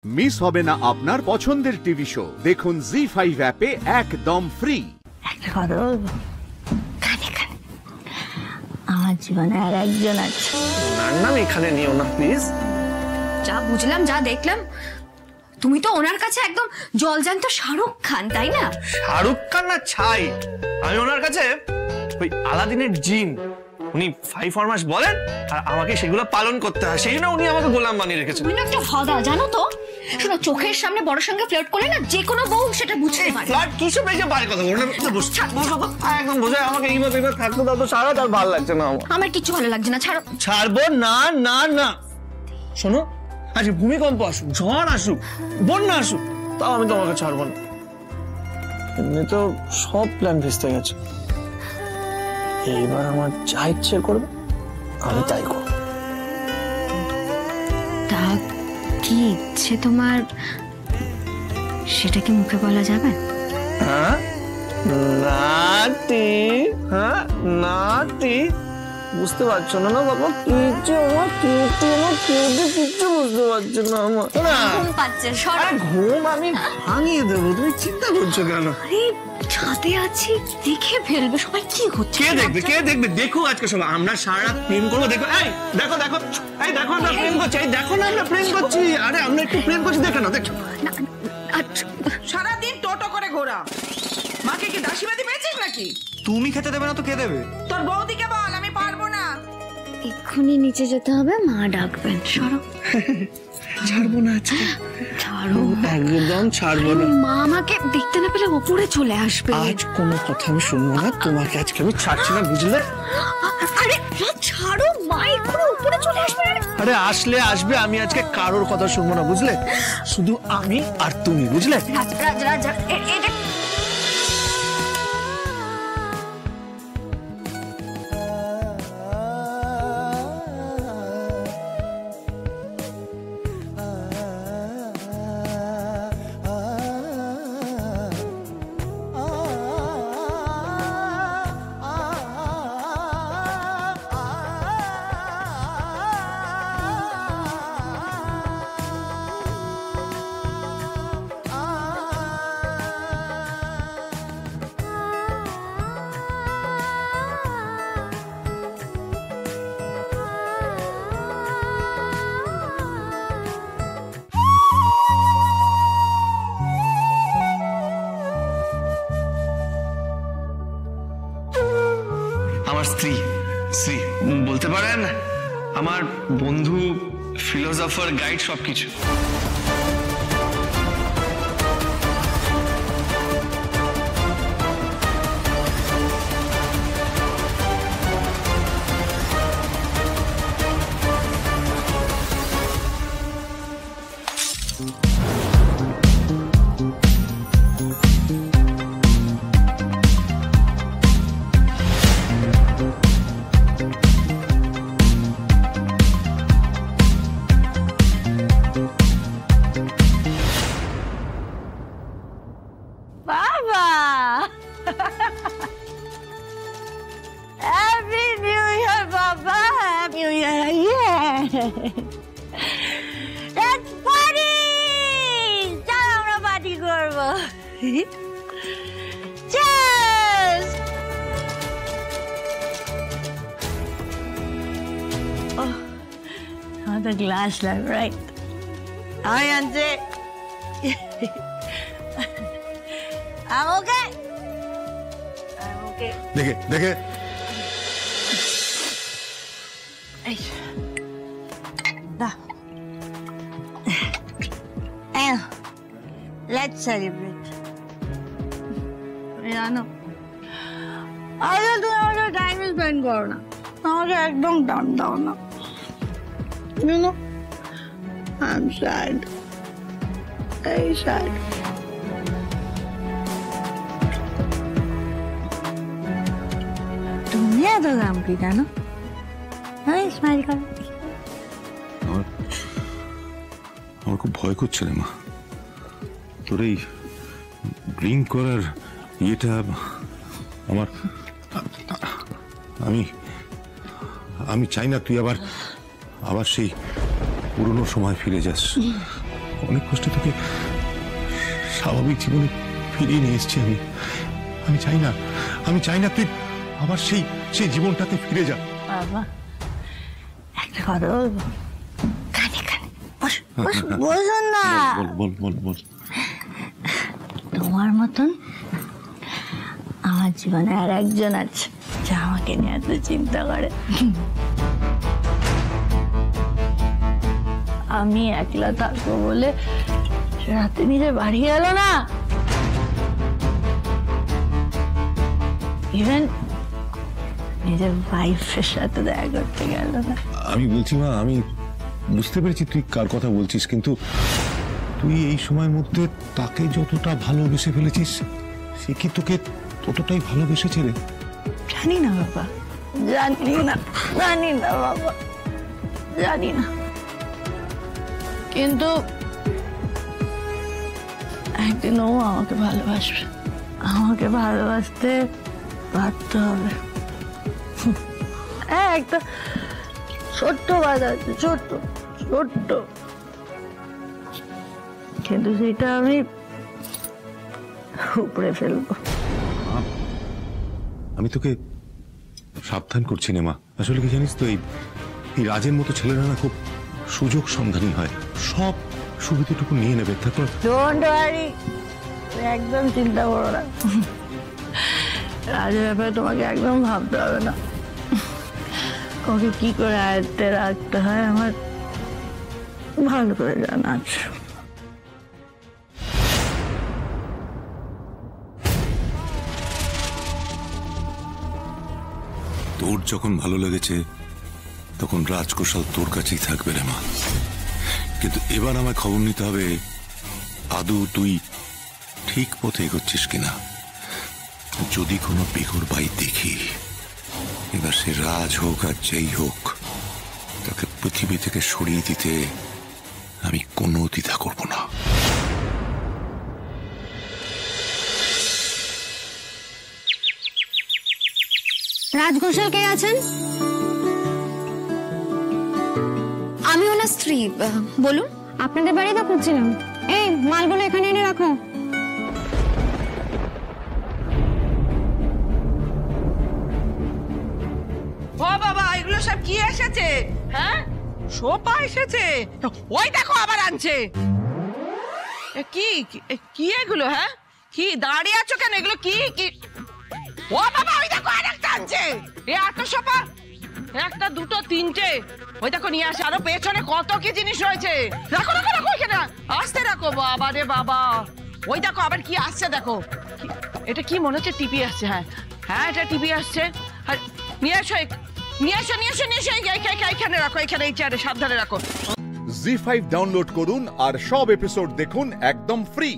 Miss হবে না আপনার পছন্দের টিভি শো। দেখুন জি5 অ্যাপে একদম ফ্রি। একটা কথা বলবো, কানে কানে আমার জীবনে আর একজন আছে। ওনার নাম এখানে নিও না প্লিজ। যা বুঝলাম, যা দেখলাম, তুমি তো ওনার কাছে একদম জলজান্ত শাহরুখ খান, তাই না? শাহরুখ খান না ছাই, আমি ওনার কাছে ওই আলাদিনের জিন। উনি 5 ফরমাস বলেন আর আমাকে সেগুলো পালন করতে হয়, সেই জন্য উনি আমাকে গোলাম বানিয়ে রেখেছেন। তুমি না একটা ফাদা, জানো তো? শোনো, চোখের সামনে বড় সঙ্গে ফ্লার্ট করলে না যে কোনো বউ সেটা বুঝতে পারে। ফ্লার্ট কিসব এই যে বারে কথা বল না, একদম বোঝায় আমাকে এইভাবে থাকতে দাও তো, সারা তার ভালো লাগছে না আমার। আমার কিছু ভালো লাগছে না, ছাড়ো। ছাড়বো না না না। শোনো, আজ ভূমিকম্প আসুক, ঝড় আসুক, বন্যা আসুক, তাও আমি তোমাকে ছাড়বো না। এমনি তো সব প্ল্যান ভেস্তে গেছে, এইবার আমার যা ইচ্ছে করবে আমি তাই করব। তা কি ইচ্ছে তোমার, সেটা কি মুখে বলা যাবে? হ্যাঁ নাতি, হ্যাঁ নাতি, বুঝতে পারছো না না বাবা? কি ইচ্ছে আমার, কি ইচ্ছে আমার, কিচ্ছু বুঝতে পারছো না আমার। ঘুম পাচ্ছে, সরো। ঘুম আমি ভাঙিয়ে দেবো, তুমি চিন্তা করছো কেন? আরে ছাদে আছি, দেখে ফেলবে সবাই কি হচ্ছে। কে দেখবে, কে দেখবে? দেখো আজকে সবাই আমরা সারা রাত প্রেম করবো। দেখো, এই দেখো দেখো, এই দেখো আমরা প্রেম করছি, এই দেখো না আমরা প্রেম করছি। আরে আমরা একটু প্রেম করছি, দেখো না, দেখো। সারাদিন টোটো করে ঘোরা, মাকে কি দাসীবাদী পেয়েছিস নাকি? তুমি খেতে দেবে না তো কে দেবে? তোর বৌদিকে বল, আমি পারবো না। এক্ষুনি নিচে যেতে হবে, মা ডাকবেন। সরো। ছাড়বো না আজকে, ছাড়ো, একদম ছাড়বো না। মা আমাকে দেখতে না পেলে ওপরে চলে আসবে। আজ কোনো কথা আমি শুনবো না, তোমাকে আজকে আমি ছাড়ছি না, বুঝলে? আরে ছাড়ো, মা এক্ষুনি উপরে চলে আসবে। আরে আসলে আসবে, আমি আজকে কারোর কথা শুনবো না, বুঝলে? শুধু আমি আর তুমি, বুঝলে? রাজ রাজ রাজ, এটা আমার স্ত্রী, স্ত্রী বলতে পারেন আমার বন্ধু, ফিলোসফার, গাইড, সবকিছু। বাবা, হ্যাপি নিউ ইয়ার বাবা, happy new year. Let's party, চল আমরা পার্টি করবো। চিয়ার্স। আমাদের গ্লাস লাগবে, রাইট? আমি আনছি। I'm okay. I'm okay. দেখে দেখে Let's celebrate. জানো, আগে তুমি আমাদের টাইম স্পেন্ড করো না, আমাকে একদম টান দাও না। You know, I'm sad. Very sad. তুমি এত দাম কি জানো? স্মাইল করো। আমার খুব ভয় করছে রে মা, তোর এই ড্রিঙ্ক করার ইয়েটা আমার, আমি চাই না তুই আবার সেই পুরনো সময় ফিরে যাস। অনেক কষ্টে তোকে স্বাভাবিক জীবনে ফিরিয়ে নিয়ে এসেছি আমি। আমি চাই না তুই আবার সেই জীবনটাতে ফিরে যা। বাবা একটা কথা বলবো, কানে কানে বলুন না। বল। তোমার মতন আমার জীবনে আর একজন আছে যা আমাকে নিয়ে এত চিন্তা করে। আমি একলা থাকবো বলে রাতে নিজে বাড়ি গেল না, ইভেন নিজের ওয়াইফের সাথে দেখা করতে গেল না। আমি বলছি মা, আমি বুঝতে পেরেছি তুই কার কথা বলছিস, কিন্তু তুই এই সময়ের মধ্যে তাকে যতটা ভালোবেসে ফেলেছিস সে কি তোকে ততটাই ভালোবেসেছে রে? জানি না বাবা, জানি না বাবা, জানি না, কিন্তু একদিন ও আমাকে ভালোবাসবে, আমাকে ভালোবাসতে বাধ্য হবে। একটা ছোট্ট বাধা আছে, ছোট্ট, কিন্তু সেটা আমি উপড়ে ফেলবো। আমি তোকে সাবধান করছি না মা। আসলে কি জানিস তো, এই রাজের মতো ছেলেরা না খুব সুযোগ সন্ধানী হয়, সব সুবিধাটুকু নিয়ে নেবে, তারপর ডোন্ট ওয়ারি, একদম চিন্তা করো না। রাজের ব্যাপারে তোমাকে একদম ভাবতে হবে না। ওকে কি করে আয়ত্তে রাখতে হয় আমার ভালো করে জানা আছে। তোর যখন ভালো লেগেছে তখন রাজকৌশল তোর কাছেই থাকবে রে মা। কিন্তু এবার আমায় খবর নিতে হবে আদৌ তুই ঠিক পথে এগোচ্ছিস কিনা। যদি কোনো বেঘর বাই দেখি, এবার সে রাজ হোক আর যেই হোক, তাকে পৃথিবী থেকে সরিয়ে দিতে আমি কোনো দ্বিধা করব না। রাজঘোষাল কে আছেন? আমি ওনার স্ত্রী, বলুন। আপনাদের বাড়ি তো খুঁজছিলাম। এই মালগুলো এখানে এনে রাখো। ও বাবা, এগুলো সব কি এসেছে? হ্যাঁ, সোফা এসেছে। ওই দেখো আবার আনছে। কি এগুলো? হ্যাঁ, কি দাঁড়িয়ে আছো কেন? এগুলো কি? ও বাবা, ওই দেখো আরেকটা আনছে। এত সোফা, একটা দুটো তিনটে, ওই দেখো নিয়ে আসে। আরো পেছনে কত কি জিনিস রয়েছে। রাখো এখানে, আস্তে রাখো। বাবা রে বাবা, ওই দেখো আবার কি আসছে দেখো। এটা কি মনে হচ্ছে? টিভি আসছে। হ্যাঁ এটা টিভি আসছে। আর নিয়ে এসো এখানে রাখো, এখানে এই চেয়ারে সাবধানে রাখো। জি5 ডাউনলোড করুন আর সব এপিসোড দেখুন একদম ফ্রি।